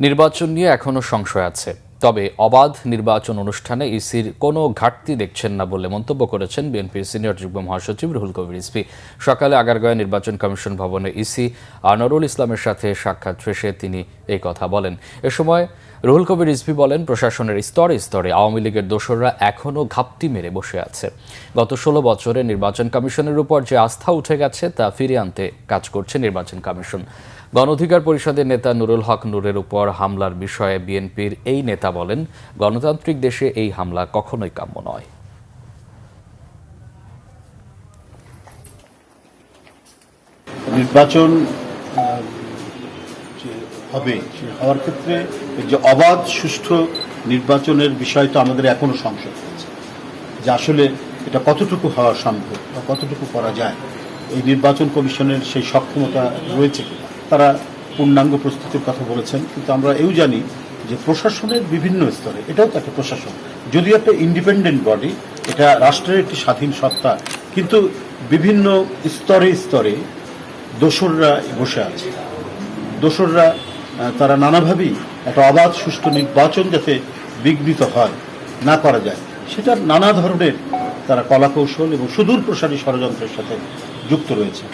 নির্বাচন নিয়ে এখনো সংশয় আছে, তবে অবাধ নির্বাচন অনুষ্ঠানে ইসির কোনো ঘাটতি দেখছেন না বলে মন্তব্য করেছেন বিএনপির সিনিয়র যুগ্ম মহাসচিব রুহুল কবির রিজভী। সকালে আগারগাঁওয়ে নির্বাচন কমিশন ভবনে ইসি আনোয়ারুল ইসলামের সাথে সাক্ষাৎ শেষে তিনি এই কথা বলেন। এ সময় রুহুল কবির রিজভী বলেন, প্রশাসনের স্তরে স্তরে আওয়ামী লীগের দোসররা এখনও ঘাপটি মেরে বসে আছে। গত 16 বছরে নির্বাচন কমিশনের উপর যে আস্থা উঠে গেছে তা ফিরিয়ে আনতে কাজ করছে নির্বাচন কমিশন। গণ অধিকার পরিষদের নেতা নুরুল হক নূরের উপর হামলার বিষয়ে বিএনপির এই নেতা বলেন, গণতান্ত্রিক দেশে এই হামলা কখনোই কাম্য নয়। নির্বাচন হবে, হওয়ার ক্ষেত্রে যে অবাধ সুষ্ঠু নির্বাচনের বিষয় তো আমাদের এখনো সংশয় আছে যে আসলে এটা কতটুকু হওয়া সম্ভব বা কতটুকু করা যায়। এই নির্বাচন কমিশনের সেই সক্ষমতা রয়েছে কিনা, তারা পূর্ণাঙ্গ প্রস্তুতির কথা বলেছেন, কিন্তু আমরা এও জানি যে প্রশাসনের বিভিন্ন স্তরে, এটাও তো একটা প্রশাসন, যদিও একটা ইন্ডিপেন্ডেন্ট বডি, এটা রাষ্ট্রের একটি স্বাধীন সত্তা, কিন্তু বিভিন্ন স্তরে স্তরে দোসররা বসে আছে। দোসররা তারা নানাভাবেই একটা অবাধ সুষ্ঠু নির্বাচন যাতে বিঘ্নিত হয়, না করা যায়, সেটার নানা ধরনের তারা কলাকৌশল এবং সুদূর প্রসারী ষড়যন্ত্রের সাথে যুক্ত রয়েছে।